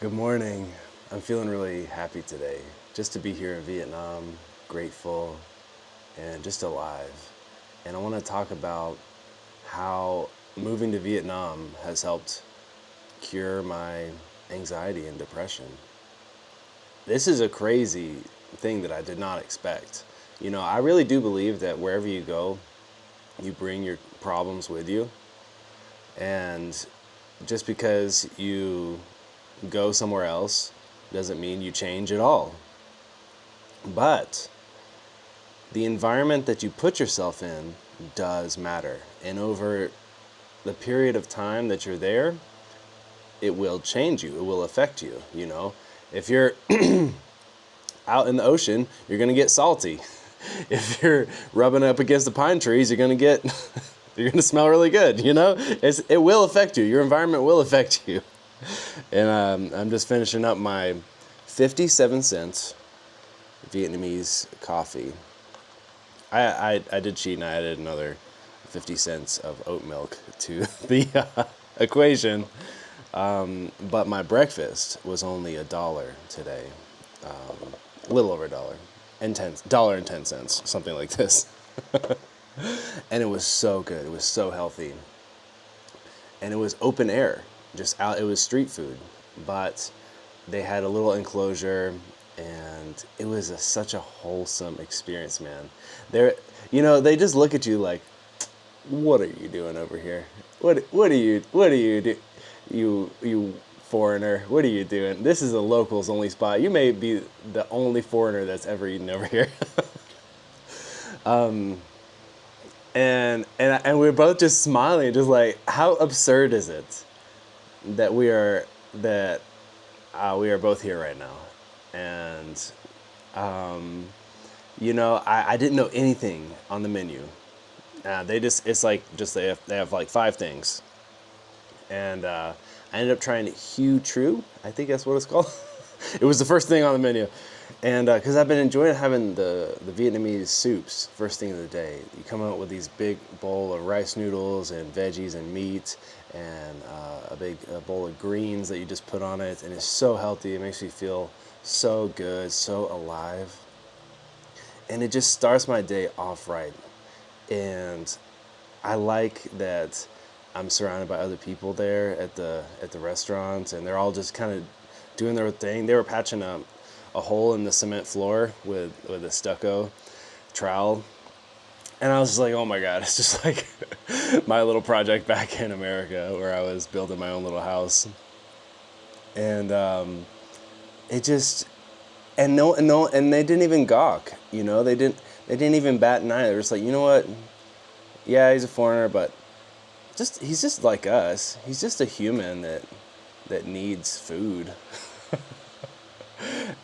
Good morning. I'm feeling really happy today just to be here in Vietnam, grateful and just alive. And I want to talk about how moving to Vietnam has helped cure my anxiety and depression. This is a crazy thing that I did not expect. I really do believe that wherever you go, you bring your problems with you. And just because you go somewhere else doesn't mean you change at all. But the environment that you put yourself in does matter. And over the period of time that you're there, it will change you. It will affect you. If you're out in the ocean, you're going to get salty. If you're rubbing up against the pine trees, you're going to smell really good. It will affect you. Your environment will affect you. And I'm just finishing up my 57 cents Vietnamese coffee. I did cheat and I added another 50 cents of oat milk to the equation. But my breakfast was only $1 today. A little over $1.10, something like this. And it was so good. It was so healthy. And it was open air, just out. It was street food, but they had a little enclosure, and it was such a wholesome experience, man. They just look at you like, "What are you doing over here? What do you do? You foreigner, what are you doing? This is a locals only spot. You may be the only foreigner that's ever eaten over here." And we're both just smiling, just like, how absurd is it that we are both here right now. And I didn't know anything on the menu. They have like 5 things, and I ended up trying Hue True. I think that's what it's called. It was the first thing on the menu. And because I've been enjoying having the Vietnamese soups first thing of the day. You come out with these big bowl of rice noodles and veggies and meat, and a big bowl of greens that you just put on it. And it's so healthy. It makes me feel so good, so alive. And it just starts my day off right. And I like that I'm surrounded by other people there at the restaurant, and they're all just kind of doing their thing. They were patching up a hole in the cement floor with a stucco trowel. And I was just like, oh my God, it's just like my little project back in America where I was building my own little house. And it just, and they didn't even gawk, they didn't even bat an eye. They were just like, you know what? Yeah, he's a foreigner, but he's just like us. He's just a human that needs food.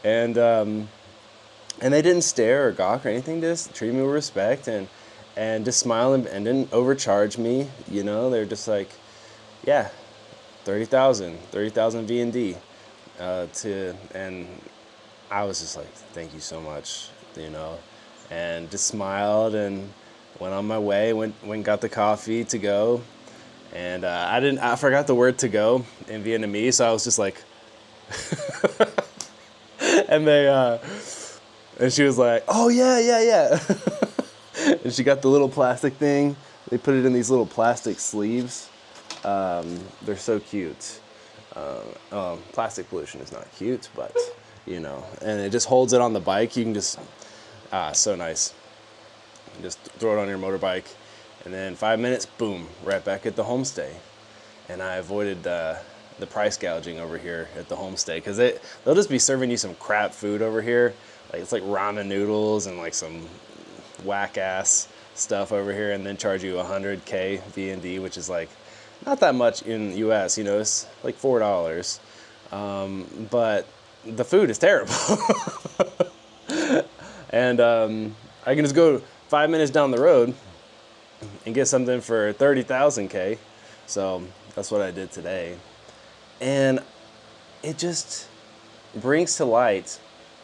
And they didn't stare or gawk or anything. Just treated me with respect and just smiled and didn't overcharge me. They're just like, yeah, 30,000 V&D. And I was just like, thank you so much, and just smiled and went on my way. Went and got the coffee to go, and I forgot the word "to go" in Vietnamese, so I was just like. And and she was like, "Oh yeah." And she got the little plastic thing. They put it in these little plastic sleeves. They're so cute. Plastic pollution is not cute, but and it just holds it on the bike. You can just, so nice. Just throw it on your motorbike, and then 5 minutes, boom, right back at the homestay. And I avoided the price gouging over here at the homestay, because they'll just be serving you some crap food over here. Like, it's like ramen noodles and like some whack ass stuff over here, and then charge you $100K V&D, which is like not that much in the US. It's like $4. But the food is terrible. And I can just go 5 minutes down the road and get something for 30,000K. So that's what I did today. And it just brings to light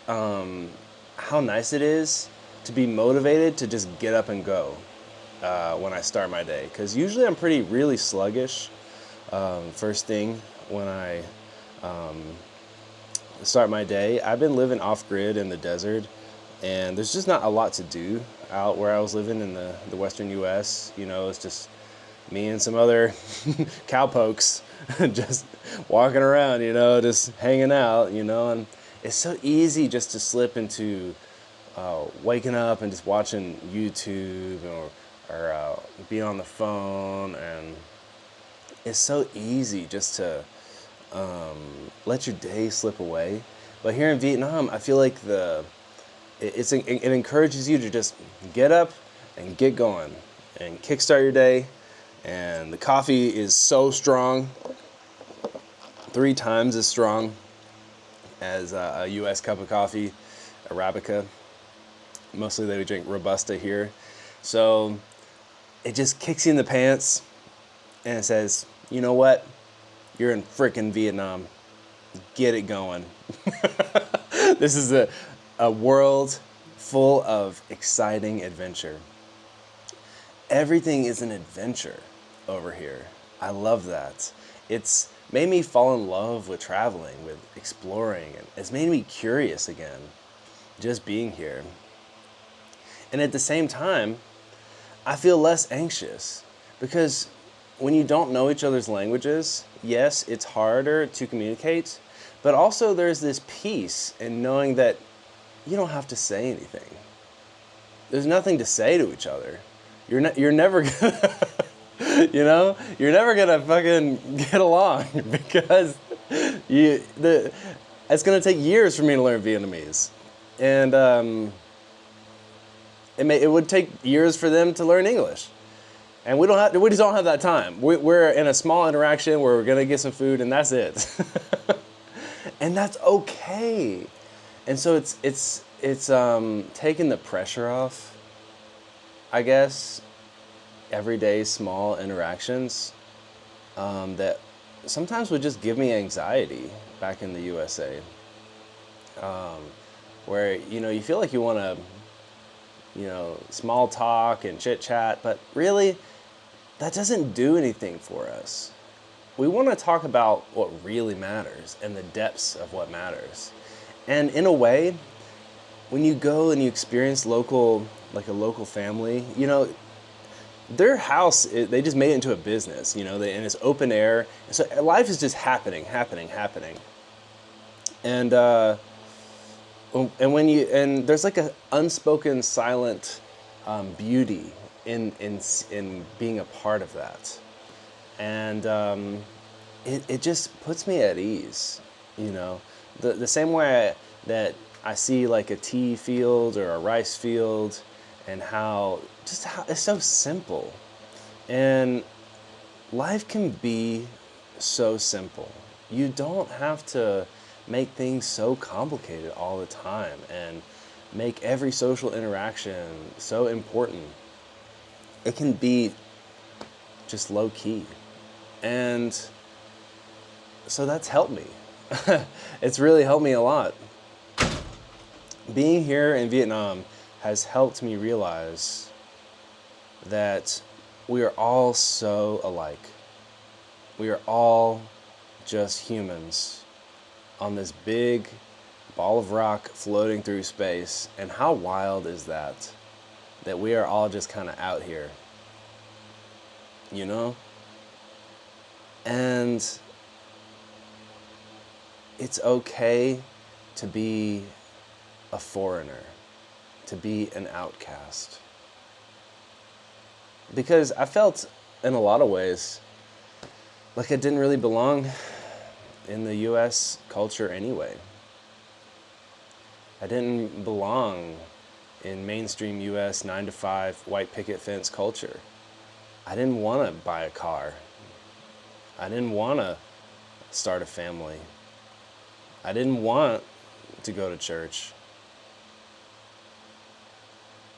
how nice it is to be motivated to just get up and go when I start my day. Because usually I'm really sluggish first thing when I start my day. I've been living off-grid in the desert, and there's just not a lot to do out where I was living in the western U.S. It's just me and some other cowpokes just walking around, just hanging out, and it's so easy just to slip into waking up and just watching YouTube or being on the phone, and it's so easy just to let your day slip away. But here in Vietnam, I feel like it encourages you to just get up and get going and kickstart your day. And the coffee is so strong, 3 times as strong as a U.S. cup of coffee, Arabica. Mostly they would drink Robusta here. So it just kicks you in the pants and it says, you know what? You're in frickin' Vietnam. Get it going. This is a world full of exciting adventure. Everything is an adventure over here. I love that. It's made me fall in love with traveling, with exploring, and it's made me curious again, just being here. And at the same time, I feel less anxious because when you don't know each other's languages, yes, it's harder to communicate, but also there's this peace in knowing that you don't have to say anything. There's nothing to say to each other. You're never gonna, you're never gonna fucking get along because it's gonna take years for me to learn Vietnamese, and it would take years for them to learn English, and we just don't have that time. We're in a small interaction where we're gonna get some food and that's it, and that's okay. And so it's taking the pressure off, I guess, everyday small interactions that sometimes would just give me anxiety back in the USA, where you feel like you want to small talk and chit chat, but really that doesn't do anything for us. We want to talk about what really matters and the depths of what matters. And in a way, when you go and you experience a local family, their house, they just made it into a business, and it's open air. So life is just happening. And and there's like an unspoken silent beauty in being a part of that. And it just puts me at ease, the same way that I see like a tea field or a rice field, and how it's so simple. And life can be so simple. You don't have to make things so complicated all the time and make every social interaction so important. It can be just low key. And so that's helped me. It's really helped me a lot. Being here in Vietnam has helped me realize that we are all so alike. We are all just humans on this big ball of rock floating through space. And how wild is that? That we are all just kind of out here, And it's okay to be a foreigner, to be an outcast. Because I felt in a lot of ways like I didn't really belong in the US culture anyway. I didn't belong in mainstream US 9-to-5 white picket fence culture. I didn't want to buy a car. I didn't want to start a family. I didn't want to go to church.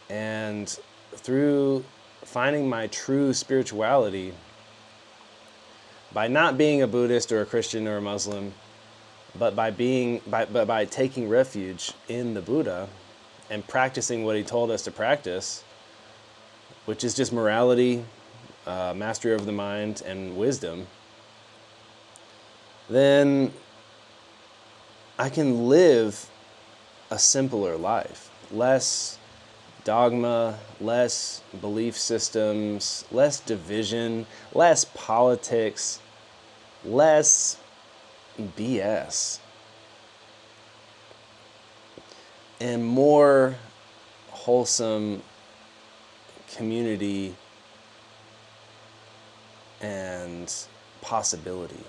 And through finding my true spirituality, by not being a Buddhist or a Christian or a Muslim, but by taking refuge in the Buddha and practicing what he told us to practice, which is just morality, mastery over the mind, and wisdom, then I can live a simpler life, less dogma, less belief systems, less division, less politics, less BS, and more wholesome community and possibility.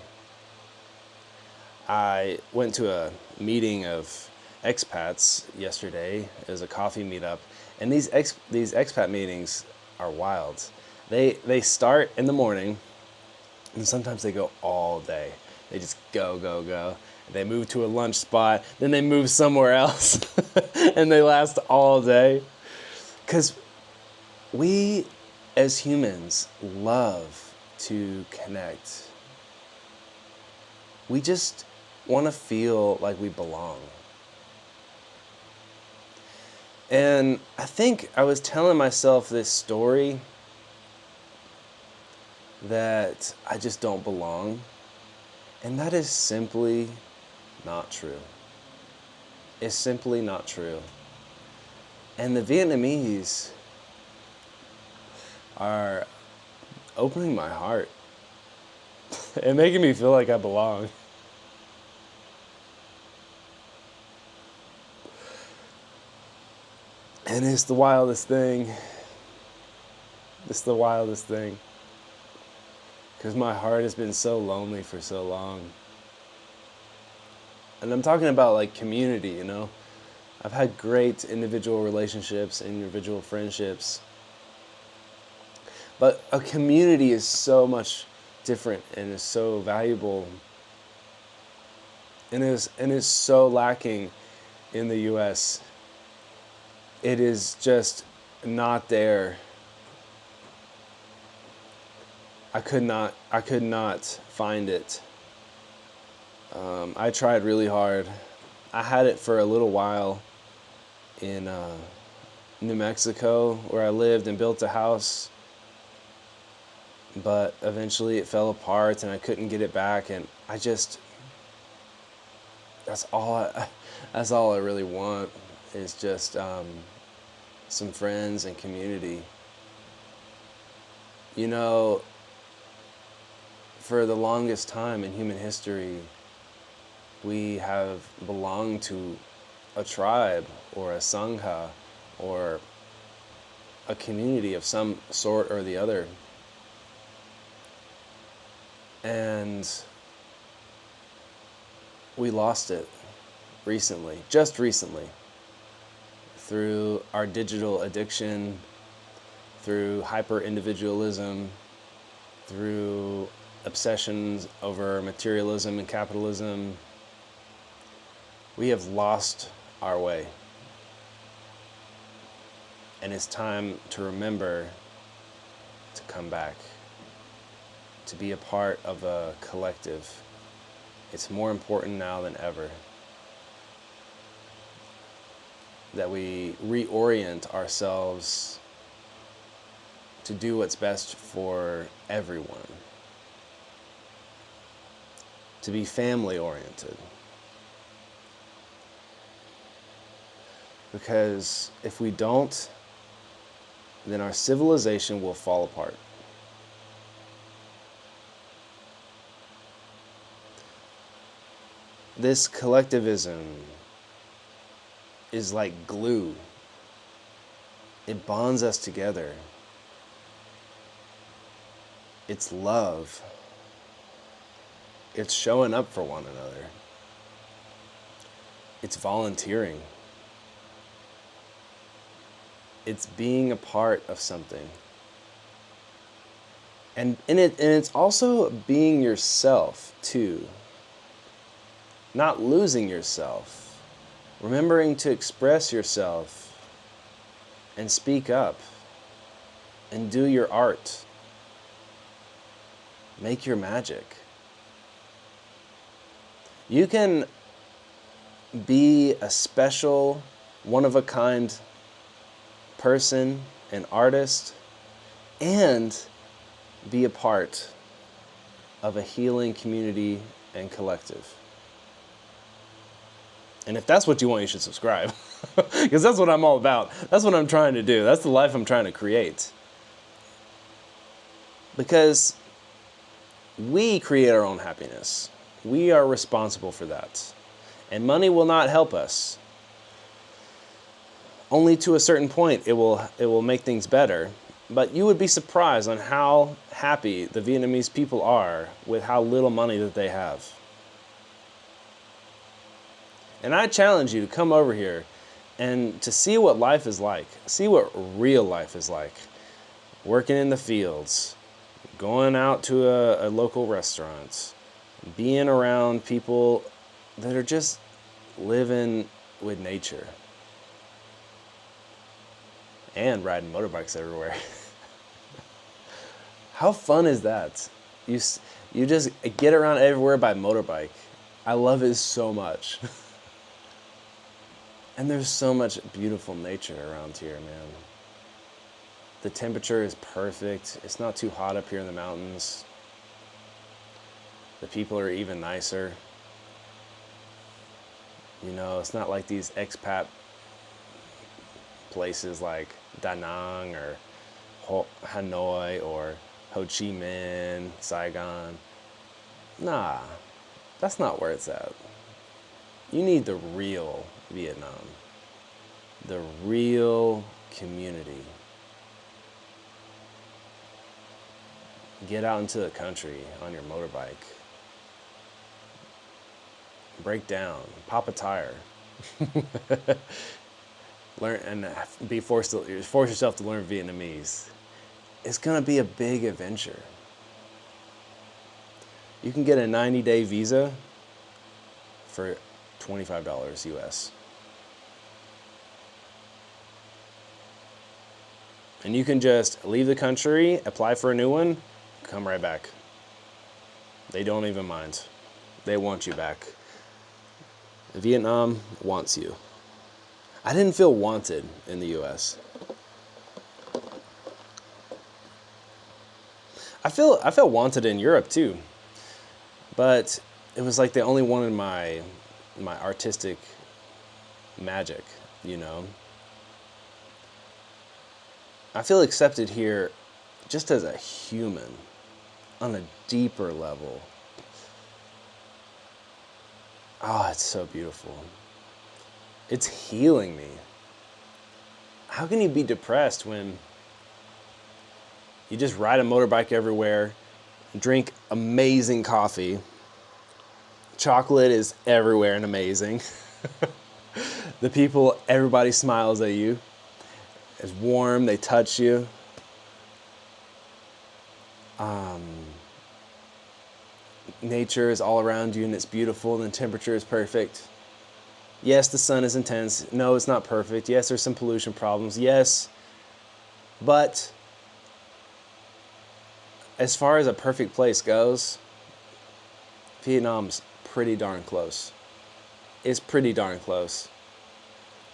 I went to a meeting of expats yesterday. It was a coffee meetup, and these expat meetings are wild. They start in the morning, and sometimes they go all day. They just go. They move to a lunch spot, then they move somewhere else, and they last all day. Because we, as humans, love to connect. We just want to feel like we belong. And I think I was telling myself this story that I just don't belong. And that is simply not true. It's simply not true. And the Vietnamese are opening my heart and making me feel like I belong. And it's the wildest thing. It's the wildest thing. Because my heart has been so lonely for so long. And I'm talking about like community, you know. I've had great individual relationships, individual friendships. But a community is so much different and is so valuable. And is so lacking in the US. It is just not there. I could not find it. I tried really hard. I had it for a little while in New Mexico, where I lived and built a house, but eventually it fell apart and I couldn't get it back, and that's all I really want is just some friends and community. You know, for the longest time in human history, we have belonged to a tribe or a sangha or a community of some sort or the other. And we lost it just recently, through our digital addiction, through hyper-individualism, through obsessions over materialism and capitalism. We have lost our way. And it's time to remember to come back, to be a part of a collective. It's more important now than ever that we reorient ourselves to do what's best for everyone, to be family oriented. Because if we don't, then our civilization will fall apart. This collectivism is like glue. It bonds us together. It's love. It's showing up for one another. It's volunteering. It's being a part of something. And it's also being yourself too. Not losing yourself. Remembering to express yourself and speak up and do your art. Make your magic. You can be a special, one-of-a-kind person, an artist, and be a part of a healing community and collective. And if that's what you want, you should subscribe. Because that's what I'm all about. That's what I'm trying to do. That's the life I'm trying to create. Because we create our own happiness. We are responsible for that. And money will not help us. Only to a certain point it will make things better. But you would be surprised on how happy the Vietnamese people are with how little money that they have. And I challenge you to come over here and to see what life is like. See what real life is like. Working in the fields, going out to a local restaurant, being around people that are just living with nature. And riding motorbikes everywhere. How fun is that? You just get around everywhere by motorbike. I love it so much. And there's so much beautiful nature around here, man. The temperature is perfect. It's not too hot up here in the mountains. The people are even nicer. You know, it's not like these expat places like Da Nang or Hanoi or Ho Chi Minh, Saigon. Nah, that's not where it's at. You need the real Vietnam, the real community. Get out into the country on your motorbike. Break down, pop a tire. Learn and force yourself to learn Vietnamese. It's gonna be a big adventure. You can get a 90-day visa for $25 US. And you can just leave the country, apply for a new one, come right back. They don't even mind. They want you back. Vietnam wants you. I didn't feel wanted in the US. I felt wanted in Europe too. But it was like they only wanted my artistic magic, you know. I feel accepted here just as a human on a deeper level. Oh, it's so beautiful. It's healing me. How can you be depressed when you just ride a motorbike everywhere, drink amazing coffee, chocolate is everywhere and amazing. The people, everybody smiles at you. It's warm, they touch you. Nature is all around you and it's beautiful and the temperature is perfect. Yes, the sun is intense. No, it's not perfect. Yes, there's some pollution problems. Yes, but as far as a perfect place goes, Vietnam's pretty darn close. It's pretty darn close.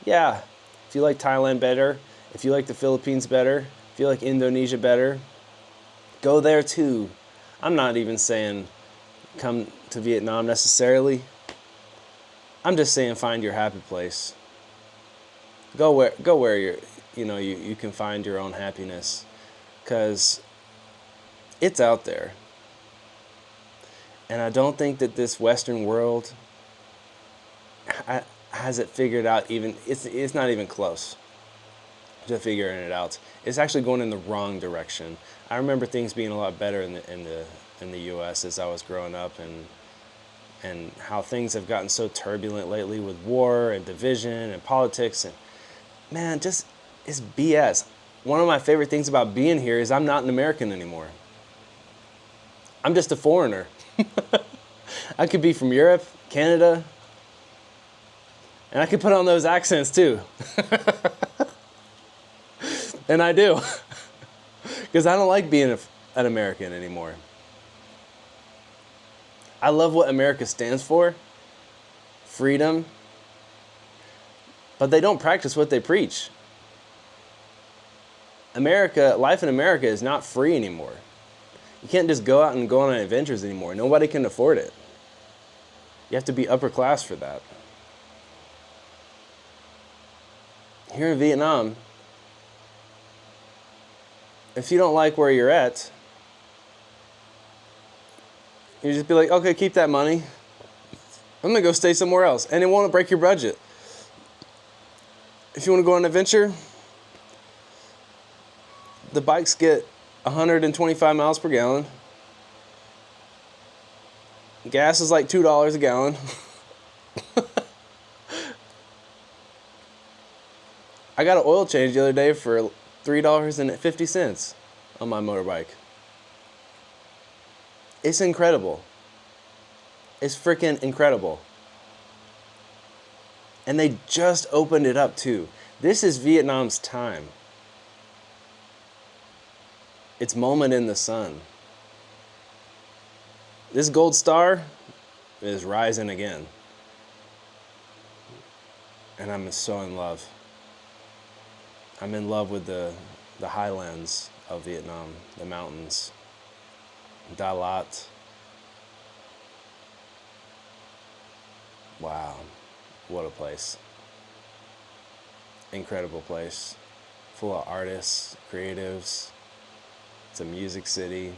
Yeah, if you like Thailand better, if you like the Philippines better, if you like Indonesia better, go there too. I'm not even saying come to Vietnam necessarily. I'm just saying find your happy place. Go where you can find your own happiness, because it's out there. And I don't think that this Western world has it figured out. Even it's not even close to figuring it out. It's actually going in the wrong direction. I remember things being a lot better in the U.S. as I was growing up, and how things have gotten so turbulent lately with war and division and politics, and man, just it's BS. One of my favorite things about being here is I'm not an American anymore. I'm just a foreigner. I could be from Europe, Canada, and I could put on those accents too. And I do. Because I don't like being an American anymore. I love what America stands for. Freedom. But they don't practice what they preach. Life in America is not free anymore. You can't just go out and go on adventures anymore. Nobody can afford it. You have to be upper class for that. here in Vietnam, if you don't like where you're at, you just be like, okay, keep that money. I'm gonna go stay somewhere else, and it won't break your budget. If you want to go on an adventure, the bikes get 125 miles per gallon. Gas is like $2 a gallon. I got an oil change the other day for $3.50 on my motorbike. It's incredible. It's freaking incredible. And they just opened it up too. This is Vietnam's time. It's moment in the sun. This gold star is rising again. And I'm so in love. I'm in love with the highlands of Vietnam, the mountains. Da Lat. Wow, what a place. Incredible place. Full of artists, creatives. It's a music city.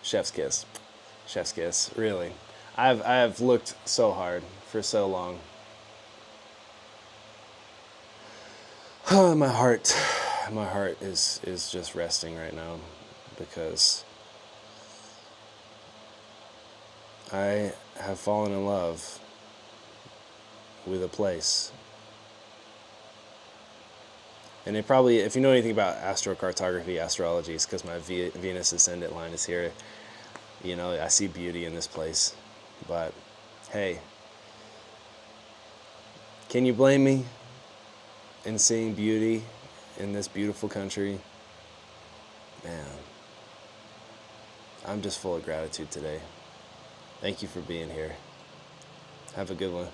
Chef's kiss. Chef's kiss, really. I've looked so hard for so long. My heart is just resting right now because I have fallen in love with a place. And it probably, if you know anything about astrocartography, astrology, it's because my Venus ascendant line is here. You know, I see beauty in this place. But, hey, can you blame me in seeing beauty in this beautiful country? Man, I'm just full of gratitude today. Thank you for being here. Have a good one.